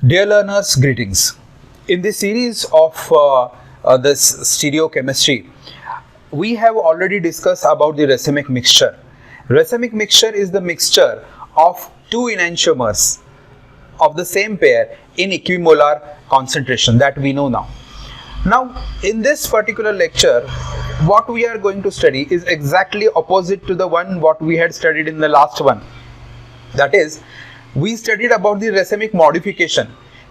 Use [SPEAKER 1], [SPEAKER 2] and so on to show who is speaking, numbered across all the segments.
[SPEAKER 1] Dear learners, greetings. In this series of this stereochemistry, we have already discussed about the racemic mixture. Racemic mixture is the mixture of two enantiomers of the same pair in equimolar concentration that we know now. Now, in this particular lecture, what we are going to study is exactly opposite to the one what we had studied in the last one. That is, we studied about the racemic modification,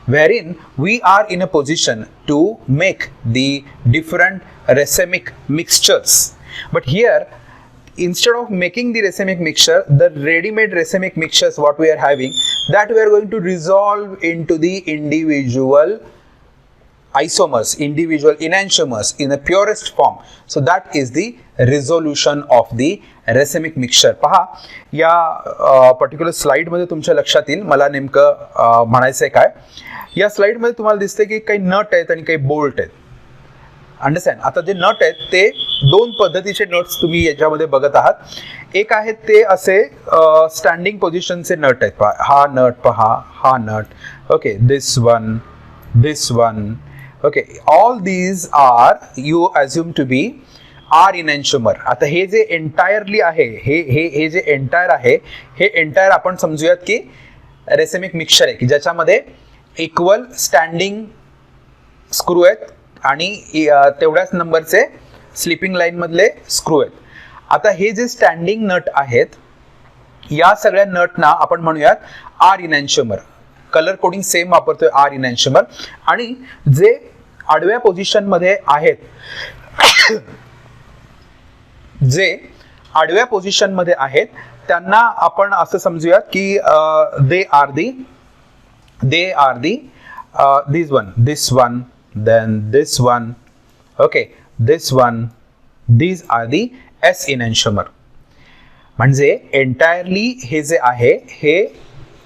[SPEAKER 1] wherein we are in a position to make the different racemic mixtures. But here, instead of making the racemic mixture, the ready-made racemic mixtures what we are having, that we are going to resolve into the individual isomers, individual enantiomers in the purest form. So that is the resolution of the racemic mixture. पहा, या particular slide मध्ये तुमच्या लक्षात येईल मला नेमकं म्हणायचंय काय. या स्लाइड मध्ये तुम्हाला दिसते की काही नट आहेत आणि काही बोल्ट आहेत. अंडरस्टँड. आता जे नट आहेत ते दोन पद्धतीचे नट्स तुम्ही याच्यामध्ये बघत आहात. एक आहेत ते असे स्टँडिंग पोझिशनचे नट आहेत. पहा, हा नट, पहा हा nut. Okay, this one. Okay, all these are you assume to be R enantiomer. आता हे जे एंटायरली आहे, हे जे एंटायर आहे, हे एंटायर आपण समजूयात की रेसेमिक मिक्सचर आहे की ज्याच्यामध्ये इक्वल स्टँडिंग स्क्रू आहेत आणि तेवढ्याच नंबरचे स्लिपिंग लाईन मधले स्क्रू आहेत. आता हे जे स्टँडिंग नट आहेत, या सगळ्या नटना आपण म्हणूयात R enantiomer. Colour coding same वापरतोय R enantiomer. आणि जे आडव्या पोझिशन मध्ये आहेत, जे आडव्या पोझिशन मध्ये आहेत त्यांना आपण असं समजूयात की they are the this one, then this one, okay, this one, these are the S enantiomer. म्हणजे एंटायरली हे जे आहे हे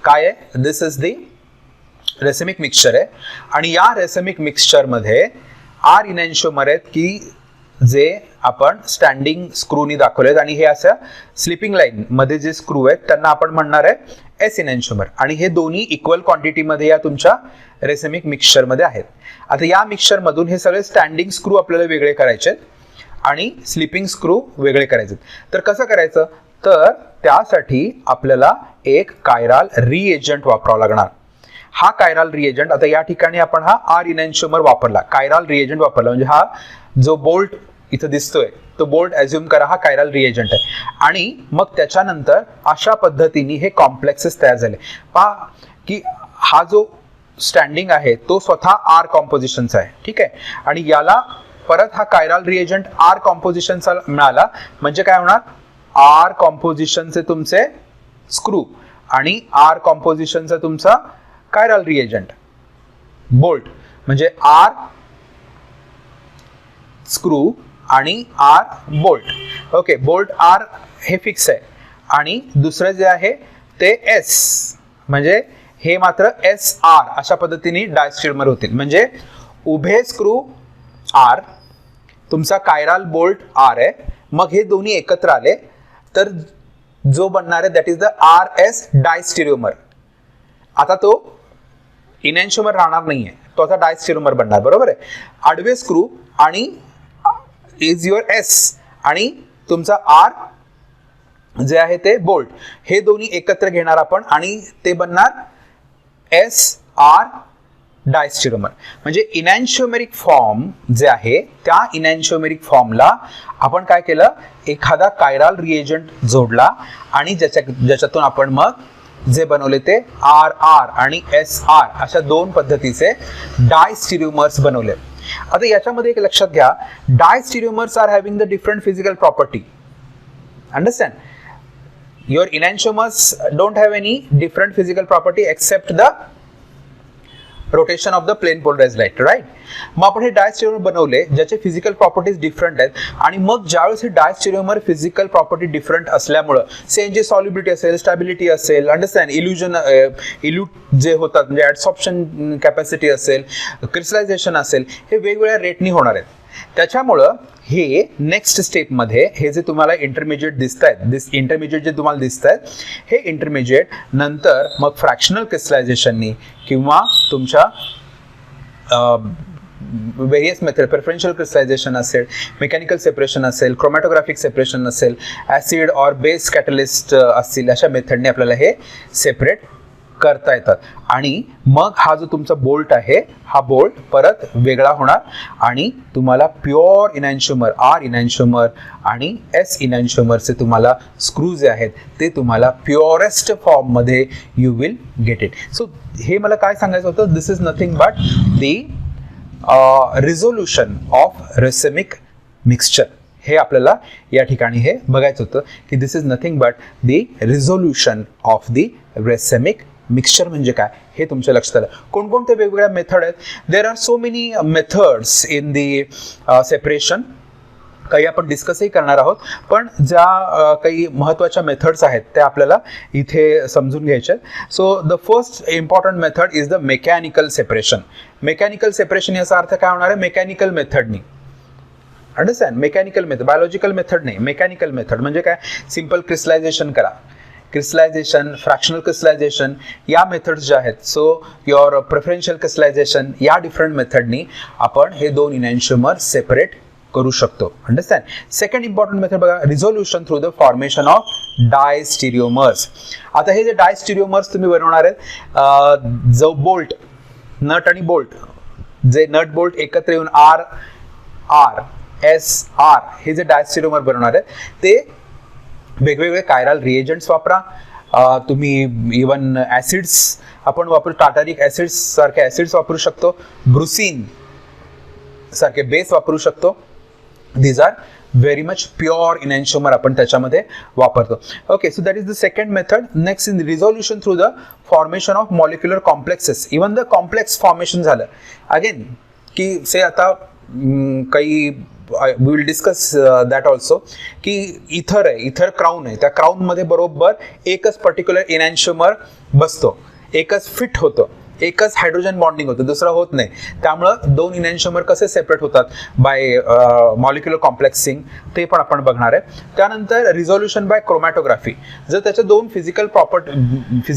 [SPEAKER 1] काय आहे, दिस इज दी रेसेमिक मिक्सचर आहे. आणि या रेसेमिक मिक्सचर मध्ये आर इनॅन्शिओमर आहेत की जे आपण स्टँडिंग स्क्रूनी दाखवलेत आणि हे असं स्लिपिंग लाईन मध्ये जे स्क्रू आहेत त्यांना आपण म्हणणार आहे एस इनॅन्शिओमर. आणि हे दोन्ही इक्वल क्वांटिटी मध्ये या तुमच्या रेसेमिक मिक्सचर मध्ये आहेत. आता या मिक्सचर मधून हे सगळे स्टँडिंग स्क्रू आपल्याला वेगळे करायचे आणि स्लिपिंग स्क्रू वेगळे करायचे. तर कसं करायचं, तर त्यासाठी आपल्याला एक कायराल रिएजंट वापरावा लागणार. हा कायराल रिएजंट, आता या ठिकाणी आपण हा आर इनॅन्शिओमर वापरला, कायराल रिएजंट वापरला, म्हणजे हा जो बोल्ट इथं दिसतोय तो बोल्ट अज्युम करा हा कायराल रिएजंट आहे. आणि मग त्याच्यानंतर अशा पद्धतीने हे कॉम्प्लेक्सेस तयार झाले. पहा की हा जो स्टँडिंग आहे तो स्वतः आर कॉम्पोजिशनचा आहे, ठीक आहे. आणि याला परत हा कायराल रिएजंट आर कॉम्पोजिशनचा मिळाला, म्हणजे काय होणार, आर कॉम्पोजिशनचे तुमचे स्क्रू आणि आर कॉम्पोजिशनचा तुमचा कायराल रिएजंट बोल्ट, म्हणजे आर स्क्रू आणि R bolt. Okay, bolt R हे फिक्स आहे आणि दुसरं जे आहे ते एस, म्हणजे हे मात्र एस आर अशा पद्धतीने डायस्टेरियोमर होतील. म्हणजे उभे स्क्रू आर, तुमचा कायराल बोल्ट आर आहे, मग हे दोन्ही एकत्र आले तर जो बनणार आहे that is the R S diastereomer. आता तो इनॅन्शिओमर राहणार नाहीये, तो आता डायस्टेरियोमर बनणार, बरोबर आहे. आडवे स्क्रू आणि इज युअर एस आणि तुमचा आर जे आहे ते बोल्ट, हे दोन्ही एकत्र घेणार आपण आणि ते बनणार एस आर डायस्टेरियोमर. म्हणजे इनॅन्शिओमेरिक फॉर्म जे आहे त्या इनॅन्शिओमेरिक फॉर्मला आपण काय केलं, एखादा कायराल रिएजंट जोडला आणि ज्याच्यातून आपण मग जे बनवले ते आर आर आणि एस आर अशा दोन पद्धतीचे डायस्टेरियोमर्स बनवले. आता याच्यामध्ये एक लक्षात घ्या, diastereomers are having the different physical property. Understand. Your enantiomers don't have any different physical property except the rotation of the plane polarised light, right. मग आपण हे डायस्टेरियोमर बनवले ज्याचे फिजिकल प्रॉपर्टीज डिफरंट आहेत. आणि मग ज्यावेळेस हे डायस्टेरियोमर फिजिकल प्रॉपर्टी डिफरंट असल्यामुळं सेंचे सॉल्युबिलिटी असेल, स्टॅबिलिटी असेल, अंडरस्टँड, इल्यूट जे होतात म्हणजे ऍडसॉर्प्शन कॅपॅसिटी असेल, क्रिस्टलायझेशन असेल, हे वेगवेगळ्या रेटनी होणार आहेत. त्याच्यामुळं हे नेक्स्ट स्टेपमध्ये हे जे तुम्हाला इंटरमिजिएट दिसत आहेत, इंटरमिजिएट जे तुम्हाला दिसत आहेत, हे इंटरमिजिएट नंतर मग फ्रॅक्शनल क्रिस्टलायझेशननी किंवा तुमच्या व्हेरियस मेथड, प्रेफरन्शियल क्रिस्टलायझेशन असेल, मेकॅनिकल सेपरेशन असेल, क्रोमॅटोग्राफिक सेपरेशन असेल, ॲसिड ऑर बेस कॅटलिस्ट असतील, अशा मेथडने आपल्याला हे सेपरेट करता येतात. आणि मग हा जो तुमचा बोल्ट आहे, हा बोल्ट परत वेगळा होणार आणि तुम्हाला प्युअर इनॅन्शिओमर, आर इनॅन्शिओमर आणि एस इनॅन्शिओमरचे तुम्हाला स्क्रू जे आहेत ते तुम्हाला प्युअरेस्ट फॉर्ममध्ये you will get it. So हे मला काय सांगायचं होतं, this is nothing but the resolution of racemic mixture. हे आपल्याला या ठिकाणी हे बघायचं होतं की this is nothing but the resolution of the racemic mixture म्हणजे काय हे तुमच्या लक्षात आलं. कोणकोणते वेगवेगळ्या मेथड आहेत, there are so many methods in the separation. काही आपण डिस्कसही करणार आहोत, पण ज्या काही महत्त्वाच्या मेथड्स आहेत त्या आपल्याला इथे समजून घ्यायच्या आहेत. So the first important method is the mechanical separation. Mechanical separation याचा अर्थ काय होणार आहे, मेकॅनिकल मेथडनी. Understand, mechanical method, biological method नाही, मेकॅनिकल मेथड म्हणजे काय, सिम्पल क्रिस्टलायझेशन करा, क्रिस्टलायझेशन, फ्रॅक्शनल क्रिस्टलायझेशन या मेथड्स ज्या आहेत. सो युअर प्रेफरन्शियल क्रिस्टलायझेशन या डिफरंट मेथडनी आपण हे दोन इनॅन्शिओमर सेपरेट करू शकतो. अंडरस्टँड. सेकंड इम्पॉर्टंट मेथड बघा, resolution through the formation of diastereomers. आता हे जे डायस्टिरिओमर्स तुम्ही बनवणार आहेत, जो बोल्ट, नट आणि बोल्ट, जे नट बोल्ट एकत्र येऊन आर आर एस आर हे जे डायस्टिरिओमर बनवणार आहेत ते वेगवेगळे कायरल रिएजंट्स वापरा. तुम्ही इवन ॲसिड्स आपण वापरू, टार्टारिक ॲसिड्स सारखे ॲसिड्स वापरू शकतो, ब्रुसिन सारखे बेस वापरू शकतो. These are very much pure enantiomer आपण त्याच्यामध्ये वापरतो. Okay, so that is the second method. Next in resolution through the formation of molecular complexes. Even the complex formation झालं अगेन की से आता काही we will discuss that also की ether आहे, इथर क्राऊन आहे, त्या क्राऊनमध्ये बरोबर एकच पर्टिक्युलर इनॅन्शिओमर बसतो, एकच फिट होतं, एकच हायड्रोजन बॉन्डिंग होतं, दुसरं होत नाही. त्यामुळं दोन इनॅन्शिओमर कसे सेपरेट होतात बाय मॉलिक्युलर कॉम्प्लेक्सिंग ते पण आपण बघणार आहे. त्यानंतर रिझोल्युशन बाय क्रोमॅटोग्राफी. जर त्याच्या दोन physical property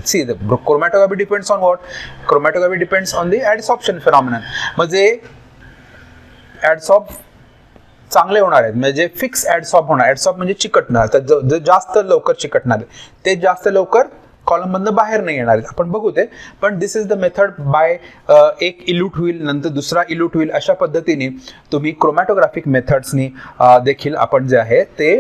[SPEAKER 1] see chromatography depends on what, chromatography depends on the adsorption phenomenon. म्हणजे ॲडसॉर्ब चांगले होणार आहेत, म्हणजे फिक्स ॲडसॉर्ब होणार. ॲडसॉर्ब म्हणजे चिकटणार, तर जे जास्त लवकर चिकटणार ते जास्त लवकर कॉलममधनं बाहेर नाही येणार आहेत, आपण बघू ते. पण दिस इज द मेथड बाय एक इल्यूट होईल, नंतर दुसरा इल्यूट होईल, अशा पद्धतीने तुम्ही क्रोमॅटोग्राफिक मेथड्सनी देखील आपण जे आहे ते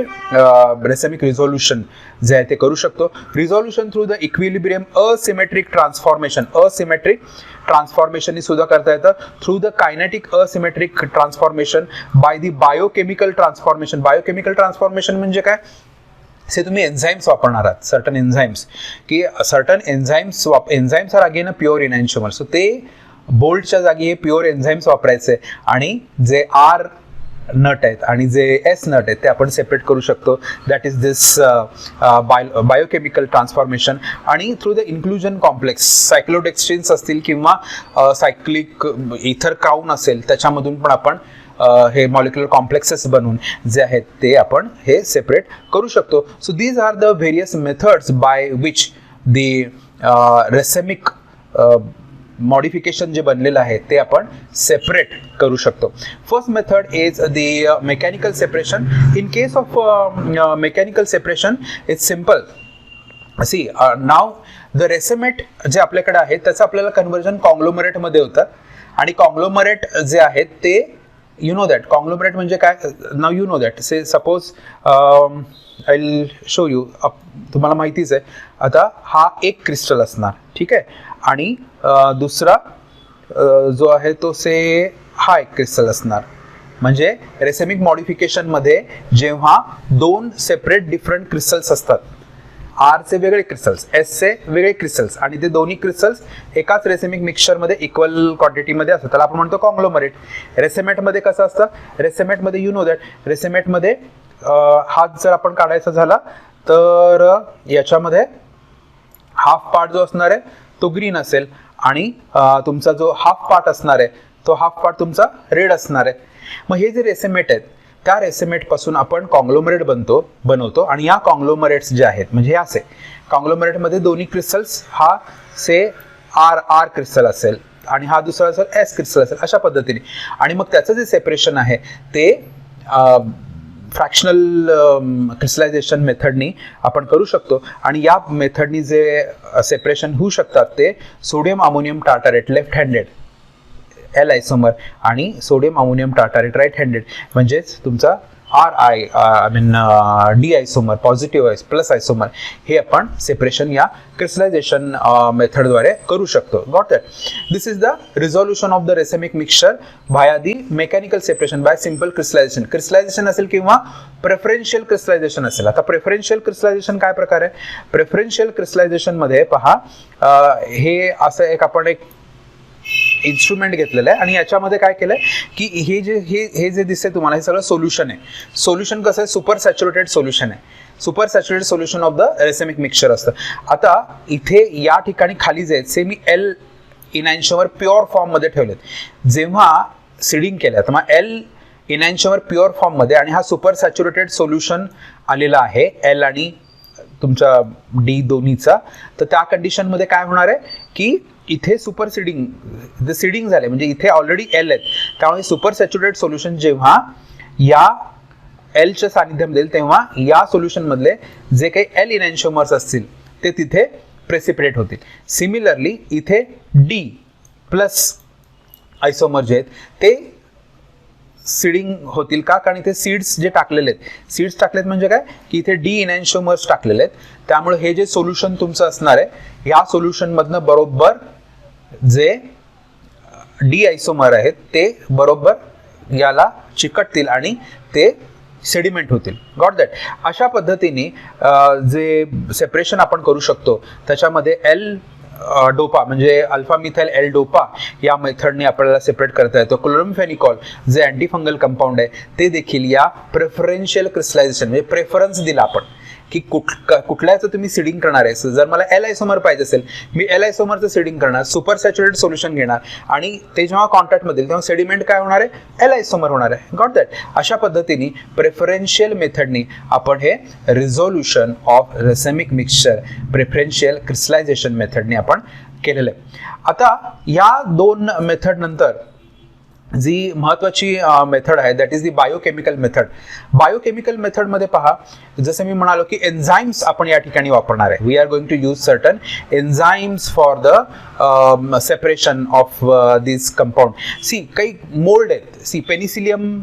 [SPEAKER 1] रेसेमिक रिझोल्युशन जे आहे ते करू शकतो. Resolution through the equilibrium asymmetric transformation, asymmetric ट्रान्सफॉर्मेशननी सुद्धा करता येतं. Through the kinetic asymmetric transformation by the biochemical transformation. Biochemical transformation म्हणजे काय, से तुम्ही एन्झाईम्स वापरणार आहात, सर्टन एन्झाईम्स, की certain enzymes are again a pure enantiomer. So ते बोल्टच्या जागी हे प्युअर एन्झाईम्स वापरायचे आणि जे आर नट आहेत आणि जे एस नट आहेत ते आपण सेपरेट करू शकतो. That is this biochemical transformation. आणि थ्रू द इन्क्लुजन कॉम्प्लेक्स, सायक्लोडेक्स्ट्रिन्स असतील किंवा सायक्लिक इथर क्राऊन असेल, त्याच्यामधून पण आपण हे मॉलिक्युलर कॉम्प्लेक्सेस बनवून जे आहेत ते आपण हे सेपरेट करू शकतो. So these are the various methods by which the racemic modification जे बनलेलं आहे ते आपण सेपरेट करू शकतो. First method is the mechanical separation. In case of mechanical separation it's simple. See नाव द रेसेमेट जे आपल्याकडे आहे त्याचं आपल्याला कन्व्हर्जन कॉंग्लोमरेटमध्ये होतं. आणि कॉंग्लोमरेट जे आहेत ते you know that conglomerate म्हणजे काय, now you know that. say suppose I'll show you, तुम्हाला माहितीच आहे. आता हा एक क्रिस्टल असणार, ठीक आहे, आणि दुसरा जो आहे तो से हा एक क्रिस्टल असणार. म्हणजे रेसेमिक मॉडिफिकेशन मध्ये जेव्हा दोन सेपरेट डिफरंट क्रिस्टल्स असतात, आरचे वेगळे क्रिस्टल्स, एसचे वेगळे क्रिस्टल्स, आणि ते दोन्ही क्रिस्टल्स एकाच रेसेमिक मिक्सचरमध्ये इक्वल क्वांटिटीमध्ये असतात, त्याला आपण म्हणतो कॉंग्लोमरेट. रेसेमेटमध्ये कसं असतं, रेसेमेटमध्ये यू नो दॅट, रेसेमेटमध्ये हात जर आपण काढायचा झाला तर याच्यामध्ये हाफ पार्ट जो असणार आहे तो ग्रीन असेल आणि तुमचा जो हाफ पार्ट असणार आहे तो हाफ पार्ट तुमचा रेड असणार आहे. मग हे जे रेसेमेट आहेत त्या रेसेमेट पासून आपण कॉंग्लोमरेट बनवतो आणि या कॉंग्लोमरेट्स जे आहेत म्हणजे हे असे कॉंग्लोमरेटमध्ये दोन्ही क्रिस्टल्स हा से आर क्रिस्टल असेल आणि हा दुसरा असेल एस क्रिस्टल असेल अशा पद्धतीने आणि मग त्याचं जे सेपरेशन आहे ते फ्रॅक्शनल क्रिस्टलायझेशन मेथडनी आपण करू शकतो आणि या मेथडनी जे सेपरेशन होऊ शकतात ते sodium ammonium tartrate left handed L isomer आणि sodium ammonium tartrate right handed म्हणजेच तुमचा D isomer positive plus isomer हे आपण सेपरेशन या क्रिस्टलायझेशन मेथडद्वारे करू शकतो. Got that. This is the resolution of the racemic mixture by the mechanical separation by simple crystallisation असेल किंवा प्रेफरन्शियल क्रिस्टलायझेशन असेल. आता प्रेफरन्शियल क्रिस्टलायझेशन काय प्रकार आहे? प्रेफरन्शियल क्रिस्टलायझेशन मध्ये पहा हे असं आपण एक इन्स्ट्रुमेंट घेतलेलं आहे आणि याच्यामध्ये काय केलंय की हे जे दिसते तुम्हाला हे सगळं सोल्युशन आहे. सोल्युशन कसं आहे? सुपर सॅच्युरेटेड सोल्युशन आहे. Super saturated solution of the racemic mixture असतं. आता इथे या ठिकाणी खाली जे आहेत मी एल इनॅन्शियमर प्युअर फॉर्ममध्ये ठेवलेत. जेव्हा सीडिंग केलं तर मग एल इनॅन्शियमर प्युअर फॉर्ममध्ये आणि हा सुपर सॅच्युरेटेड सोल्युशन आलेला आहे एल आणि तुमचा डी दोन्हीचा. तर त्या कंडिशनमध्ये काय होणार आहे की इथे सुपर सीडिंग झाले म्हणजे इथे ऑलरेडी एल आहेत त्यामुळे सुपर सॅच्युरेटेड सोल्युशन जेव्हा या एलच्या सानिध्यामध्ये येईल तेव्हा या सोल्युशन मधले जे काही एल इनॅन्शियमर्स असतील ते तिथे प्रेसिपिटेट होतील. सिमिलरली इथे डी प्लस आयसोमर जे आहेत ते सीडिंग होतील का? कारण इथे सीड्स जे टाकलेले आहेत सीड्स टाकलेत म्हणजे काय की इथे डी इनॅन्शियमर्स टाकलेले आहेत त्यामुळे हे जे सोल्युशन तुमचं असणार आहे या सोल्युशन मधनं बरोबर जे डी आयसोमर आहेत ते बरोबर याला चिकटतील आणि ते सेडिमेंट होतील. Got that. अशा पद्धतीने जे सेपरेशन आपण करू शकतो त्याच्यामध्ये एल डोपा म्हणजे अल्फा मिथाइल एल डोपा या मेथडने आपल्याला सेपरेट करता येतो. क्लोरमफेनिकॉल जे अँटीफंगल कंपाऊंड आहे ते देखील या प्रेफरन्शियल क्रिस्टलायझेशन म्हणजे प्रेफरन्स दिला आपण की कुठल्याचं तुम्ही सीडिंग करणार आहे. जर मला एल आयसोमर पाहिजे असेल मी एल आयसोमरचं सीडिंग करणार सुपर सॅच्युरेटेड सोल्युशन घेणार आणि ते जेव्हा कॉन्टॅक्टमध्ये येईल तेव्हा सेडिमेंट काय होणार आहे? एल आयसोमर होणार आहे. Got that. अशा पद्धतीने प्रेफरन्शियल मेथडनी आपण हे resolution of racemic mixture preferential crystallisation मेथडने आपण केलेलं आहे. आता या दोन मेथड नंतर जी महत्वाची मेथड आहे that is the biochemical method. Biochemical मेथडमध्ये पहा जसं मी म्हणालो की एन्झाईम्स आपण या ठिकाणी वापरणार आहे. We are going to use certain enzymes for the separation of this compound. See काही मोल्ड आहेत. सी पेनिसिलियम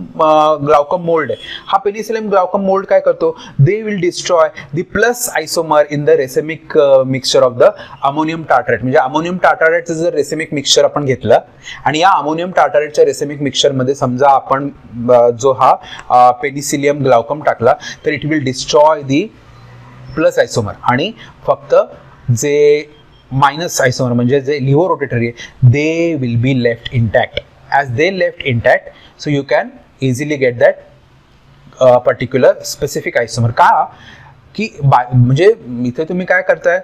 [SPEAKER 1] ग्लाउकम मोल्ड आहे. हा पेनिसिलियम ग्लाउकम मोल्ड काय करतो? They will destroy the plus isomer in the racemic mixture of the ammonium tartrate. म्हणजे ammonium टार्टारेटचं जर racemic mixture आपण घेतलं आणि या अमोनियम टार्टारेटच्या रेसेमिक मिक्सचर मध्ये समजा आपण जो हा पेनिसिलियम ग्लाउकम टाकला तर it will destroy the plus isomer आणि फक्त जे मायनस आयसोमर म्हणजे जे लिव्हो रोटेटरी आहे they will be left intact. As they left intact so you can easily get that particular specific isomer. का की म्हणजे इथे तुम्ही काय करताय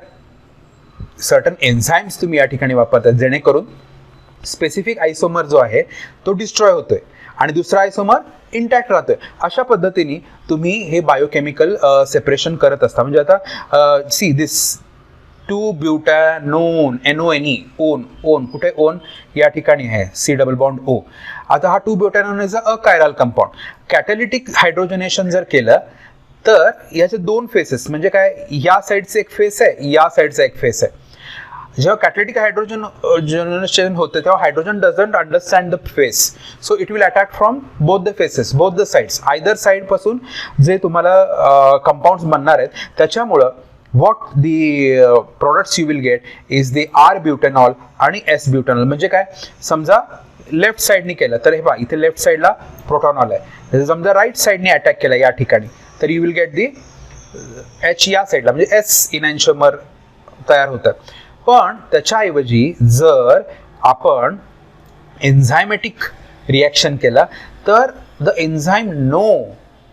[SPEAKER 1] सर्टन एन्झाईम्स तुम्ही या ठिकाणी वापरताय जेणेकरून स्पेसिफिक आयसोमर जो आहे तो डिस्ट्रॉय होतोय आणि दुसरा आयसोमर इंटॅक्ट राहतोय. अशा पद्धतीने तुम्ही हे बायोकेमिकल सेपरेशन करत असता. म्हणजे आता सी दिस 2-ब्युटॅनोन NONE ओन कुठे ओन या ठिकाणी आहे सी डबल बॉन्ड ओ. आता हा 2-ब्युटॅनोन इज अ कायरल कंपाऊंड. कॅटॅलिटिक हायड्रोजनेशन जर केलं तर याचे दोन फेसेस म्हणजे काय या साईडचे एक फेस आहे या साईडचा एक फेस आहे. जेव्हा कॅटॅलिटिक हायड्रोजनेशन होते तेव्हा hydrogen doesn't understand the face so it will attack from both the faces both the sides either side पासून जे तुम्हाला कंपाऊंड्स बनणार आहेत त्याच्यामुळं what the products you will get is the R butanol आणि S butanol. म्हणजे काय समजा लेफ्ट साइडनी केलं तर हे पहा इथे लेफ्ट साइडला प्रोटॉनॉल आहे. समजा राईट साइडनी अटॅक केला या ठिकाणी तर you will get the H या साइडला म्हणजे S इनॅन्शियमर तयार होतं. पण त्याच्याऐवजी जर आपण एन्झायमॅटिक रिॲक्शन केला तर the enzyme know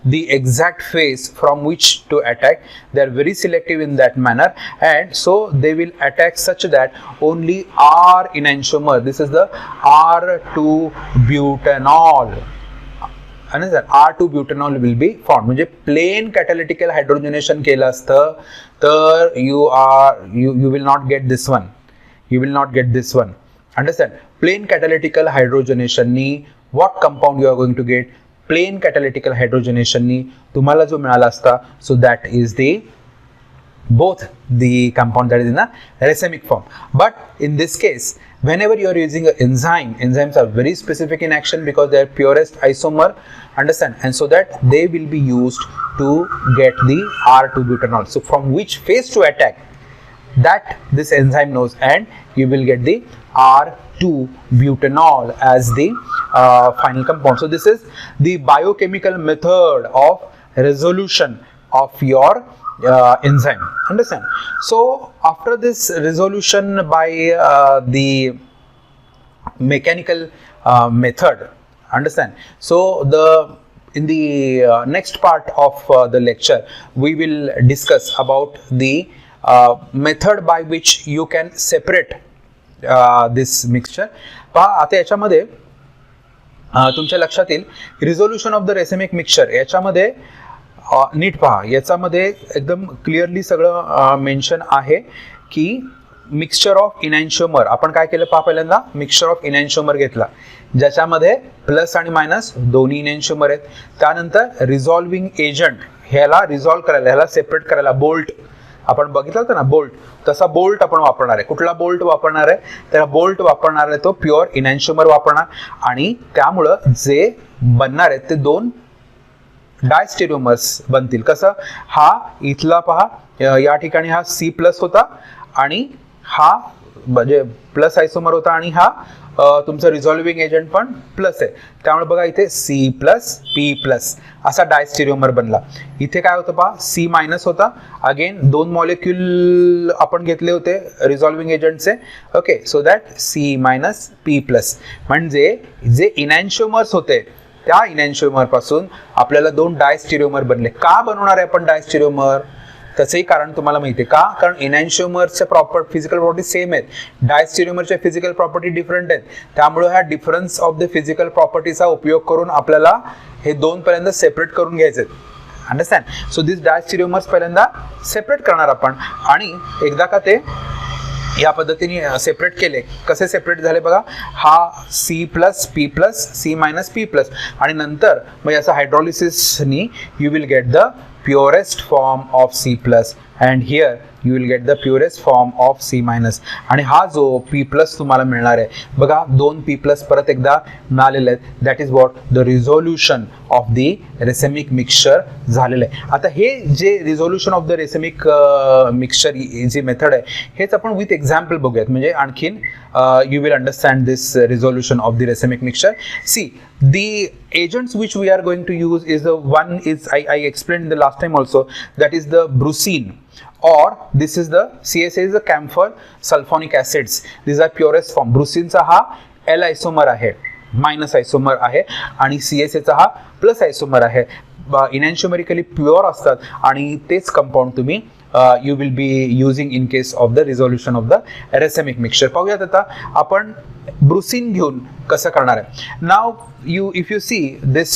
[SPEAKER 1] the exact phase from which to attack. They are very selective in that manner and so they will attack such that only R enantiomer, this is the R2 butanol, understand, R2 butanol will be formed. म्हणजे plain कॅटॅलिटिकल हायड्रोजनेशन केलं असतं तर you will not get this one. You will not get this one. Understand? Plain catalytical hydrogenation नी what compound you are going to get? Plain catalytical hydrogenation नी तुम्हाला जो मिळाला असता, so that is the both the compound that is in a racemic form. But in this case, whenever you are using an enzyme, enzymes are very specific in action because they are purest isomer, understand, and so that they will be used to get the R2 butanol. So from which phase to attack, that this enzyme knows, and you will get the R2 butanol as the final compound. So this is the biochemical method of resolution of your enzyme, understand. So after this resolution by the mechanical method, understand, so in the next part of the lecture we will discuss about the method by which you can separate this mixture. पहा आता याच्यामध्ये तुमच्या लक्षात येईल resolution of the racemic mixture, याच्यामध्ये नीट पहा, याच्यामध्ये एकदम क्लिअरली सगळं मेन्शन आहे की मिक्सचर ऑफ इनॅन्शिओमर आपण काय केलं पहा, पहिल्यांदा मिक्सचर ऑफ इनॅन्शिओमर घेतला ज्याच्यामध्ये प्लस आणि मायनस दोन्ही इनॅन्शिओमर आहेत. त्यानंतर रिझॉल्विंग एजंट, ह्याला रिझॉल्व्ह करायला, ह्याला सेपरेट करायला बोल्ट आपण बघितलं होतं ना, बोल्ट, तसा बोल्ट आपण वापरणार आहे. कुठला बोल्ट वापरणार आहे, तर बोल्ट वापरणार आहे तो प्युअर इनॅन्शिओमर वापरणार, आणि त्यामुळं जे बनणार आहेत ते दोन डायस्टेरिओमर्स बनतील. कसं, हा इथला पहा या ठिकाणी हा C प्लस होता आणि हा म्हणजे प्लस आयसोमर होता, आणि हा तुमचं रिझॉल्विंग एजंट पण प्लस आहे, त्यामुळे बघा इथे C प्लस P प्लस असा डायस्टेरिओमर बनला. इथे काय होतं पहा, C मायनस होता, अगेन दोन मॉलिक्यूल आपण घेतले होते रिझॉल्विंग एजंटचे, okay, so that C minus P plus, म्हणजे जे इनॅन्शिओमर्स होते त्या इनॅन्शिओमर पासून आपल्याला दोन डायस्टेरिओमर बनले. का बनवणार आहे आपण डायस्टेरिओमर, त्याचंही कारण तुम्हाला माहिती आहे का, कारण इनॅन्शिओमरच्या फिजिकल प्रॉपर्टी सेम आहेत, डायस्टेरिओमरच्या फिजिकल प्रॉपर्टी डिफरंट आहेत, त्यामुळे ह्या डिफरन्स ऑफ द फिजिकल प्रॉपर्टीचा उपयोग करून आपल्याला हे दोन पहिल्यांदा सेपरेट करून घ्यायचे, अंडरस्टँड. सो दिस डायस्टेरिओमर्स पहिल्यांदा सेपरेट करणार आपण, आणि एकदा का ते या पद्धतीने सेपरेट केले, कसे सेपरेट झाले बघा, हा C plus P plus C minus P plus, आणि नंतर मग याचं हायड्रॉलिसिसनी you will get the purest form of C plus, and here you will get the purest form of C minus. आणि हा जो P plus तुम्हाला मिळणार आहे बघा, दोन P plus परत एकदा मिळालेले आहेत, that is what the resolution of the racemic mixture झालेलं आहे. आता हे जे resolution of the racemic mixture जी मेथड आहे हेच आपण विथ एक्झाम्पल बघूयात, म्हणजे आणखीन you will understand this resolution of the racemic mixture. See, the agents which we are going to use is the one is I explained in the last time also, that is the brucine, or this is the CSA is the camphor sulfonic acids. These are purest form. brucine चा हा L isomer आहे, minus आयसोमर आहे, आणि CSA चा हा plus आयसोमर आहे. इनॅन्शिओमरिकली pure असतात, आणि तेच कंपाऊंड तुम्ही you will be using in case of the resolution of the racemic mixture. पाहूयात आता आपण ब्रुसिन घेऊन कसं करणार आहे. Now if you see this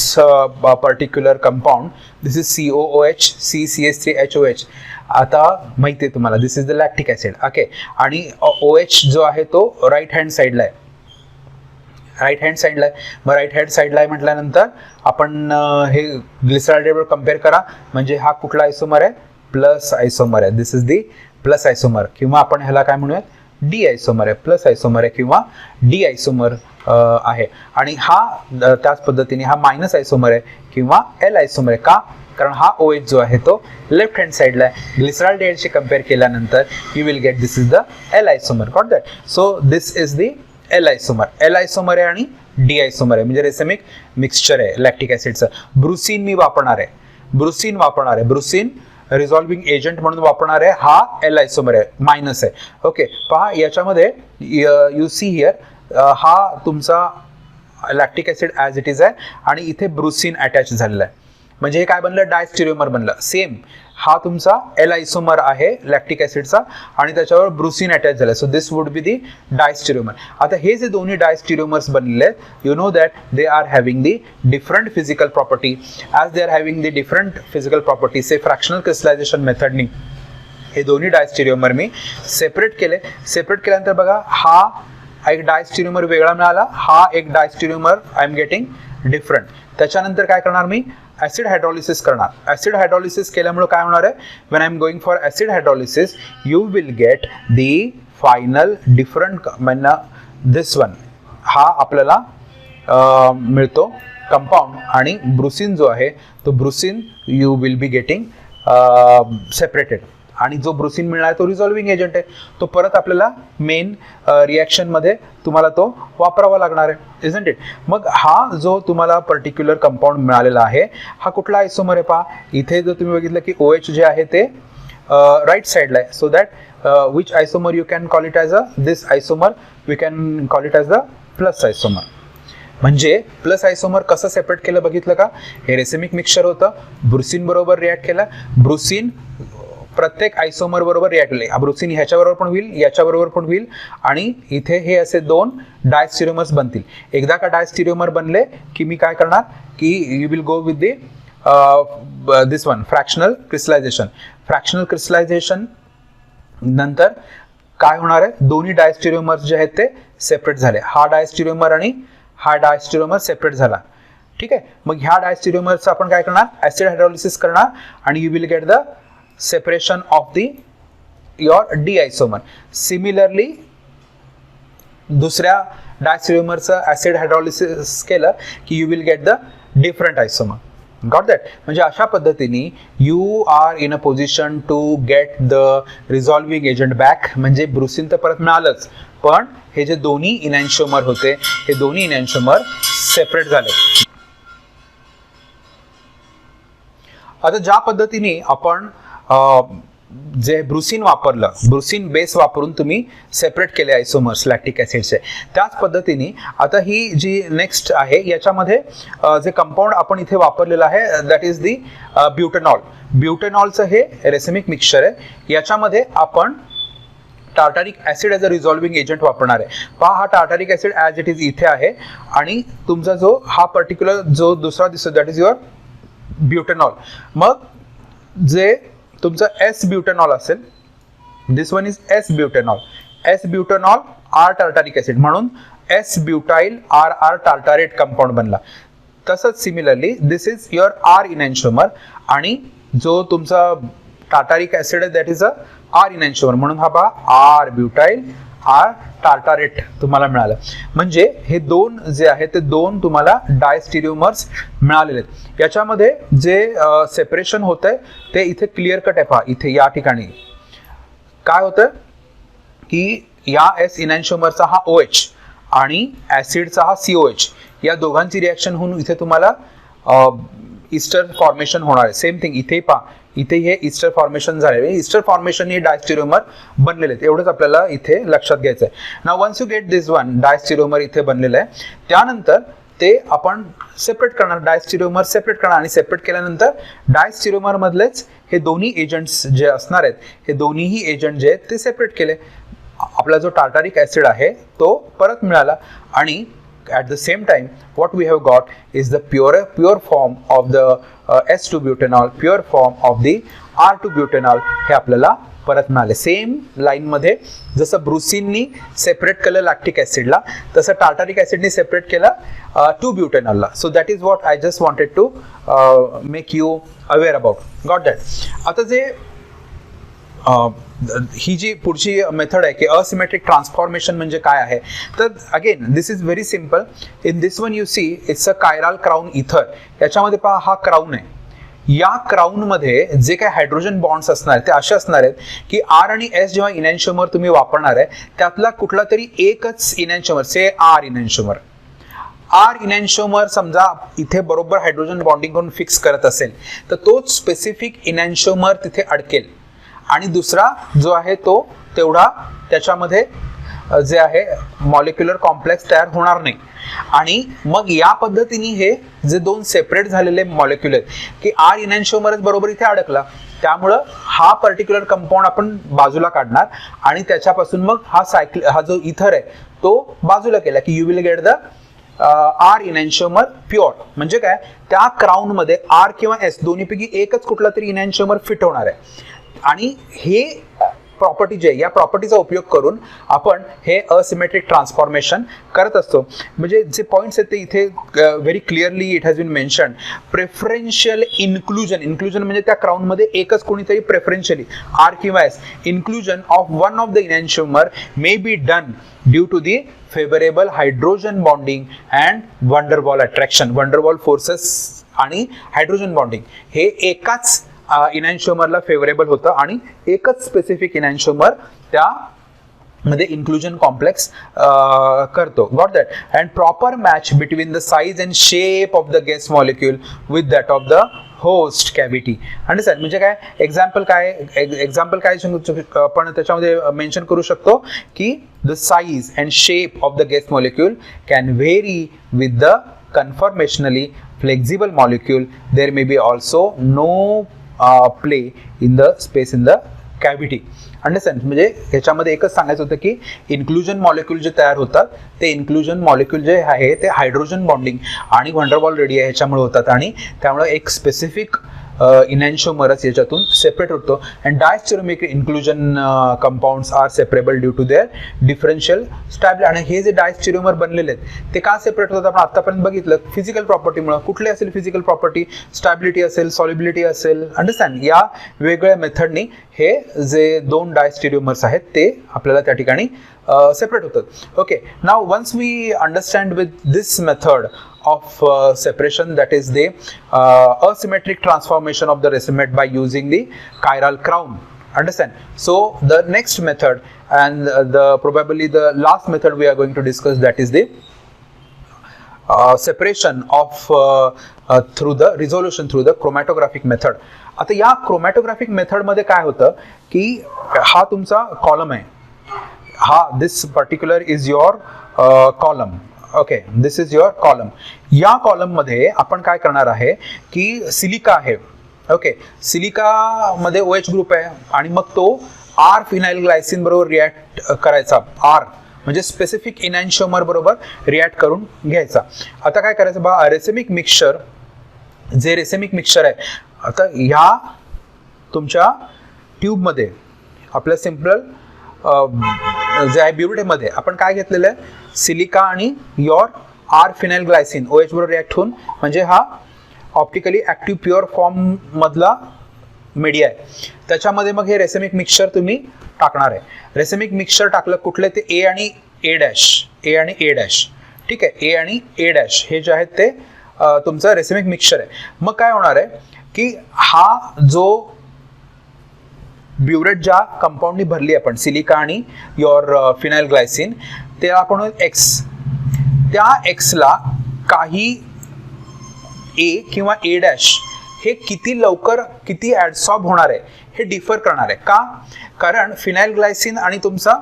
[SPEAKER 1] particular compound, this is COOH, CCH3HOH. आता माहिती आहे तुम्हाला, this is the lactic acid, okay, आणि OH जो आहे तो राईट हँड साईडला आहे, राईट हँड साईडला आहे. मग राईट हँड साईडला आहे म्हटल्यानंतर आपण हे ग्लिसरॉलवर कम्पेअर करा, म्हणजे हा कुठला आयसोमर आहे, प्लस आयसोमर आहे, दिस इज दी प्लस आयसोमर, किंवा आपण ह्याला काय म्हणूयात, डी आयसोमर आहे, प्लस आयसोमर आहे किंवा डी आयसोमर आहे. आणि हा त्याच पद्धतीने हा मायनस आयसोमर आहे किंवा एल आयसोमर आहे. का, कारण हा OH जो आहे तो लेफ्ट हँड साईडला आहे, ग्लिसरॉलडेहाइडशी कम्पेअर केल्यानंतर you will get this is the L isomer, got that. So this is the L isomer, L isomer आहे आणि डी आयसोमर आहे, म्हणजे रेसेमिक मिक्सचर आहे लॅक्टिक ॲसिडचं. ब्रुसिन मी वापरणार आहे, ब्रुसिन वापरणार आहे, ब्रुसिन रिझॉल्विंग एजंट म्हणून वापरणार आहे, हा एल आयसोमर आहे, मायनस आहे, ओके. पहा याच्यामध्ये यू सी हिअर हा तुमचा lactic acid as it is आहे, आणि इथे ब्रुसिन अटॅच झालेला आहे, म्हणजे हे काय बनलं, डायस्टेरिओमर बनलं. सेम हा तुमचा एल आयसोमर आहे लॅक्टिक ऍसिडचा आणि त्याच्यावर ब्रुसिन अटॅच झाला. So this would be the diastereomer. आता हे जे दोन्ही डायस्टिरियोमर्स बनलेले आहेत, you know that they are having the different physical property. As they are having the different physical property, say fractional crystallisation मेथडनी हे दोन्ही डायस्टिरियोमर मी सेपरेट केले. सेपरेट केल्यानंतर बघा, हा एक डायस्टिरियोमर वेगळा मिळाला, हा एक डायस्टिरियोमर आय एम गेटिंग डिफरंट. त्याच्यानंतर काय करणार मी, ऍसिड हायड्रॉलिसिस करणार. ऍसिड हायड्रॉलिसिस केल्यामुळे काय होणार आहे, when I am going for acid hydrolysis you will get the final different, म्हणजे दिस वन, हा आपल्याला मिळतो कंपाऊंड. आणि ब्रुसिन जो आहे तो brucine you will be getting separated. आणि जो ब्रुसिन मिळणार तो रिझॉल्विंग एजंट आहे, तो परत आपल्याला मेन रिॲक्शनमध्ये तुम्हाला तो वापरावा लागणार आहे, इजंट इट. मग हा जो तुम्हाला पर्टिक्युलर कंपाऊंड मिळालेला आहे, हा कुठला आयसोमर आहे पहा. इथे जर तुम्ही बघितलं की OH जे आहे ते राईट साईडला आहे. So that which isomer you can call it as a this isomer, we can call it as the plus isomer. म्हणजे प्लस आयसोमर कसं सेपरेट केलं बघितलं का. हे रेसेमिक मिक्सचर होतं, ब्रुसिन बरोबर रिॲक्ट केलं, ब्रुसिन प्रत्येक आयसोमर बरोबर रिॲक्ट होईल. ब्रुसिन ह्याच्याबरोबर पण होईल, याच्याबरोबर पण होईल, आणि इथे हे असे दोन डायस्टिरियोमर्स बनतील. एकदा का डायस्टिरियोमर बनले की मी काय करणार की you will go with the this one fractional crystallization. Fractional crystallization नंतर काय होणार आहे, दोन्ही डायस्टिरियोमर्स जे आहेत ते सेपरेट झाले. हा डायस्टिरियोमर आणि हा डायस्टिरियोमर सेपरेट झाला. ठीक आहे. मग ह्या डायस्टिरियोमरचं आपण काय करणार, ऍसिड हायड्रॉलिसिस करणार आणि you will get the separation of the your D isomer. Similarly दुसऱ्या डायस्टिरियोमरचं ऍसिड हायड्रॉलिसिस केलं की you will get the different isomer. Got that. म्हणजे अशा पद्धतीने you are in a position to get the resolving agent back. म्हणजे brucine तर परत मिळालंच, पण हे जे दोन्ही इनॅन्शिओमर होते, हे दोन्ही इनॅन्शिओमर सेपरेट झाले. आता ज्या पद्धतीने आपण जे ब्रुसिन वापरलं, ब्रुसिन बेस वापरून तुम्ही सेपरेट केले आयसोमर्स लॅक्टिक ऍसिडचे, त्याच पद्धतीने आता ही जी नेक्स्ट आहे याच्यामध्ये जे कंपाऊंड आपण इथे वापरलेलं आहे दॅट इज दी ब्युटेनॉल. ब्युटेनॉलचं हे रेसेमिक मिक्सचर आहे. याच्यामध्ये आपण tartaric acid as a resolving agent वापरणार आहे. पहा, हा tartaric acid as it is इथे आहे आणि तुमचा जो हा पर्टिक्युलर जो दुसरा दिसतो दॅट इज युअर ब्युटेनॉल. मग जे तुमचं एस ब्युटेनॉल असेल, this one is S butanol. S butanol R tartaric acid म्हणून S butyl R R tartrate compound बनला. तसंच similarly this is your R enantiomer आणि जो तुमचा टार्टारिक ऍसिड आहे that is a R enantiomer म्हणून हा पहा आर ब्युटाइल आर टार्टारेट तुम्हाला मिळालं. म्हणजे हे दोन जे आहेत ते दोन तुम्हाला डायस्टिरियोमर्स मिळालेले आहेत. याच्यामध्ये जे सेपरेशन होतंय ते इथे क्लिअर कट आहे. पहा इथे या ठिकाणी काय होतं की या एस इनॅन्शिओमरचा हा OH आणि ऍसिडचा हा COH या दोघांची रिॲक्शन होऊन इथे तुम्हाला ईस्टर फॉर्मेशन होणार आहे. सेम थिंग इथे पहा, इथे हे ईस्टर फॉर्मेशन झाले. ईस्टर फॉर्मेशन हे डायस्टिरियोमर बनलेले आहेत, एवढंच आपल्याला इथे लक्षात घ्यायचं आहे. Now once you get this one diastereomer इथे बनलेलं आहे, त्यानंतर ते आपण सेपरेट करणार, डायस्टिरियोमर सेपरेट करणार आणि सेपरेट केल्यानंतर डायस्टिरियोमर मधलेच हे दोन्ही एजंट्स जे असणार आहेत, हे दोन्हीही एजंट जे आहेत ते सेपरेट केले. आपला जो टार्टारिक ऍसिड आहे तो परत मिळाला आणि at the same time what we have got is the pure form of the S2 butanol, pure form of the R2 butanol हे आपल्याला परत मिळाले. सेम लाईन मध्ये जसं ब्रुसिननी सेपरेट केलं लॅक्टिक ऍसिडला, तसं टार्टारिक ऍसिडनी सेपरेट केलं 2 ब्युटेनॉलला. So that is what I just wanted to make you aware about. Got that. आता जे ही जी पुढची मेथड आहे की असिमेट्रिक ट्रान्सफॉर्मेशन म्हणजे काय आहे, तर again this is very simple. In this one you see it's a chiral crown ether. याच्यामध्ये पहा हा क्राउन आहे. या क्राउन मध्ये जे काही हायड्रोजन बॉन्ड्स असणार आहेत ते असे असणार आहेत की आर आणि एस जेव्हा इनॅन्शिओमर तुम्ही वापरणार आहे त्यातला कुठला तरी एकच इनॅन्शिओमर, से आर इनॅन्शिओमर, आर इनॅन्शिओमर समजा इथे बरोबर हायड्रोजन बॉन्डिंग करून फिक्स करत असेल तर तोच स्पेसिफिक इनॅन्शिओमर तिथे अडकेल आणि दुसरा जो आहे तो तेवढा त्याच्यामध्ये जे आहे मॉलिक्युलर कॉम्प्लेक्स तयार होणार नाही. आणि मग या पद्धतीने हे जे दोन सेपरेट झालेले मॉलिक्युल आहेत की आर इनॅन्शिओमरच बरोबर इथे अडकला त्यामुळं हा पर्टिक्युलर कंपाऊंड आपण बाजूला काढणार आणि त्याच्यापासून मग हा जो इथर आहे तो बाजूला केला की you will get the R enantiomer pure. म्हणजे काय, त्या क्राऊन मध्ये आर किंवा एस दोन्हीपैकी एकच कुठला तरी इनॅन्शिओमर फिट होणार आहे. आणि हे प्रॉपर्टी जे या प्रॉपर्टीचा उपयोग करून आपण हे असिमेट्रिक ट्रान्सफॉर्मेशन करत असतो. म्हणजे जे पॉईंट्स आहेत ते इथे very clearly it has been mention. Preferential inclusion म्हणजे त्या क्राऊनमध्ये एकच कोणीतरी प्रेफरन्शियली आर किंवा S inclusion of one of the enantiomer may be done due to the favourable hydrogen bonding and van der Waals attraction. Van der Waals forces आणि hydrogen bonding हे एकाच इनॅन्शिओमरला favourable होतं आणि एकच स्पेसिफिक इनॅन्शिओमर त्या मध्ये इन्क्लुजन कॉम्प्लेक्स करतो. Got that. And proper match between the size and shape of the guest molecule with that of the host cavity. Understand. म्हणजे काय एक्झाम्पल काय आपण त्याच्यामध्ये मेन्शन करू शकतो की the size and shape of the guest molecule can very with the conformationally flexible molecule. There may be also no play in the space in the cavity. Understand. म्हणजे ह्याच्यामध्ये एकच सांगायचं होतं की इन्क्लुजन मॉलिक्यूल जे तयार होतात ते इन्क्लुजन मॉलिक्यूल जे आहे ते हायड्रोजन बॉन्डिंग आणि वंडरवॉल रेडिया ह्याच्यामुळे होतात आणि त्यामुळे एक स्पेसिफिक इनॅन्शिओमरच याच्यातून सेपरेट होतो. And diastereomeric inclusion compounds are separable due to their differential stability. आणि हे जे डायस्टेरोमर बनलेले आहेत ते का सेपरेट होतात आपण आतापर्यंत बघितलं फिजिकल प्रॉपर्टीमुळे. कुठले असेल फिजिकल प्रॉपर्टी, स्टॅबिलिटी असेल, सॉलिबिलिटी असेल. अंडरस्टँड. या वेगवेगळ्या मेथडनी हे जे दोन डायस्टेरोमर्स आहेत ते आपल्याला त्या ठिकाणी सेपरेट होतात. Okay. Now once we understand with this method of separation, that is the asymmetric transformation of the racemate by using the chiral crown. Understand. So the next method and probably the last method we are going to discuss, that is the separation of through the resolution through the chromatographic method. आता या chromatographic method मध्ये काय होतं की हा तुमचा column आहे. हा this particular is your column. Okay, this is your column. या कॉलम मध्ये आपण काय करणार आहे की सिलिका आहे. ओके, सिलिका मध्ये OH ग्रुप आहे आणि मग तो आर फिनाइल ग्लायसिन बरोबर रिॲक्ट करायचा. आर म्हणजे स्पेसिफिक इनॅन्शिओमर बरोबर रिॲक्ट करून घ्यायचा. आता काय करायचं बा, रेसेमिक मिक्सचर जे रेसेमिक मिक्सचर आहे. आता ह्या तुमच्या ट्यूबमध्ये आपल्या सिम्पल जे आहे ब्युरेटमध्ये आपण काय घेतलेलं आहे, सिलिका आणि your R phenyl Glycine OH बरोबर रिॲक्ट होऊन म्हणजे हा ऑप्टिकली ॲक्टिव्ह प्युअर फॉर्म मधला मीडिया आहे. त्याच्यामध्ये मग हे रेसेमिक मिक्सचर तुम्ही टाकणार आहे. रेसेमिक मिक्सचर टाकलं कुठले ते ए आणि ए डॅश. ठीक आहे, ए आणि ए डॅश हे जे आहेत ते तुमचं रेसेमिक मिक्सचर आहे. मग काय होणार आहे की हा जो ब्युरेट ज्या कंपाऊंडनी भरली आपण सिलिका आणि योर फिनाइल ग्लायसिन ते आपण एक्स. त्या एक्सला काही ए किंवा ए डॅश हे किती लवकर किती ॲडसॉर्ब होणार आहे हे डिफर करणार आहे. का? कारण फिनाइल ग्लायसिन आणि तुमचा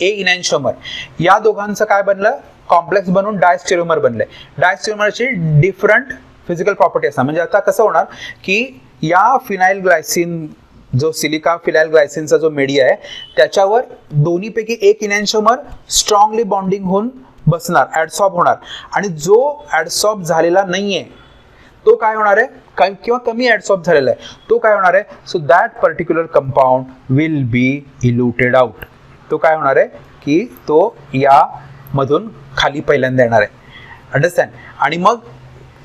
[SPEAKER 1] ए इनॅन्शिओमर या दोघांचं काय बनलं, कॉम्प्लेक्स बनून डायस्टेरोमर बनले. डायस्टेरोमरची डिफरंट फिजिकल प्रॉपर्टी असतात. म्हणजे आता कसं होणार की या फिनाइल ग्लायसिन जो सिलिका फिनाइल ग्लायसिनचा जो मीडिया आहे त्याच्यावर दोन्हीपैकी एक इनॅन्शिओमर स्ट्रॉंगली बॉन्डिंग होऊन बसणार, ॲडसॉर्ब होणार. आणि जो ॲडसॉर्ब झालेला नाहीये तो काय होणार आहे किंवा कमी ॲडसॉर्ब झालेला आहे तो काय होणार आहे, so that particular compound will be eluted out. तो काय होणार आहे की तो या मधून खाली पहिल्यांदा येणार आहे. अंडरस्टँड. आणि मग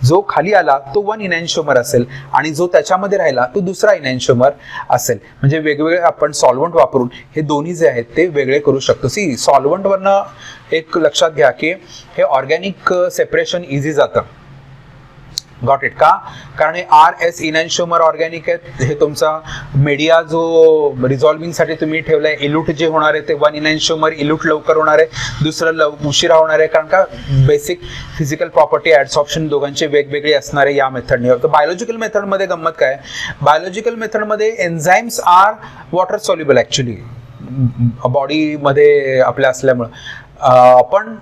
[SPEAKER 1] जो खाली आला तो वन इनॅन्शिओमर असेल आणि जो त्याच्यामध्ये राहिला तो दुसरा इनॅन्शिओमर असेल. म्हणजे वेगवेगळे आपण सॉल्व्हंट वापरून हे दोन्ही जे आहेत ते वेगळे करू शकतो. सी सॉल्व्हंटवरनं एक लक्षात घ्या की हे ऑर्गॅनिक सेपरेशन इझी जातं. Got it. का? कारण हे आर एस इनॅन्शिओमर ऑर्गॅनिक आहेत. हे तुमचा मीडिया जो रिझॉल्विंगसाठी तुम्ही ठेवलाय इल्यूट जे होणार आहे ते वन इनॅन्शिओमर इल्यूट लवकर होणार आहे, दुसरं उशिरा होणार आहे. कारण का बेसिक फिजिकल प्रॉपर्टी ॲडसॉर्प्शन दोघांचे वेगवेगळे असणार आहे या मेथडने. तर बायोलॉजिकल मेथडमध्ये गंमत काय, बायोलॉजिकल मेथडमध्ये enzymes are water soluble actually बॉडीमध्ये आपल्या असल्यामुळं. पण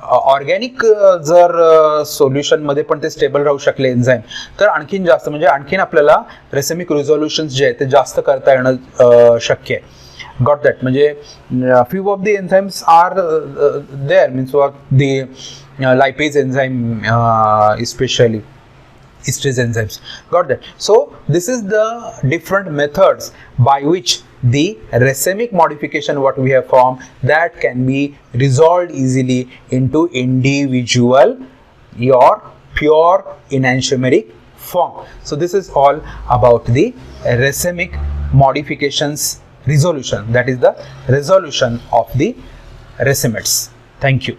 [SPEAKER 1] ऑर्गॅनिक जर सोल्युशनमध्ये पण ते स्टेबल राहू शकले एन्झाईम, तर आणखीन जास्त म्हणजे आणखीन आपल्याला रेसेमिक रिझोल्युशन्स जे आहेत ते जास्त करता येणं शक्य आहे. Got that. म्हणजे few of the enzymes are there, means the lipase enzyme especially esterase enzymes. Got that. So this is the different methods by which the racemic modification what we have formed that can be resolved easily into individual your pure enantiomeric form. So this is all about the racemic modifications resolution, that is the resolution of the racemates. Thank you.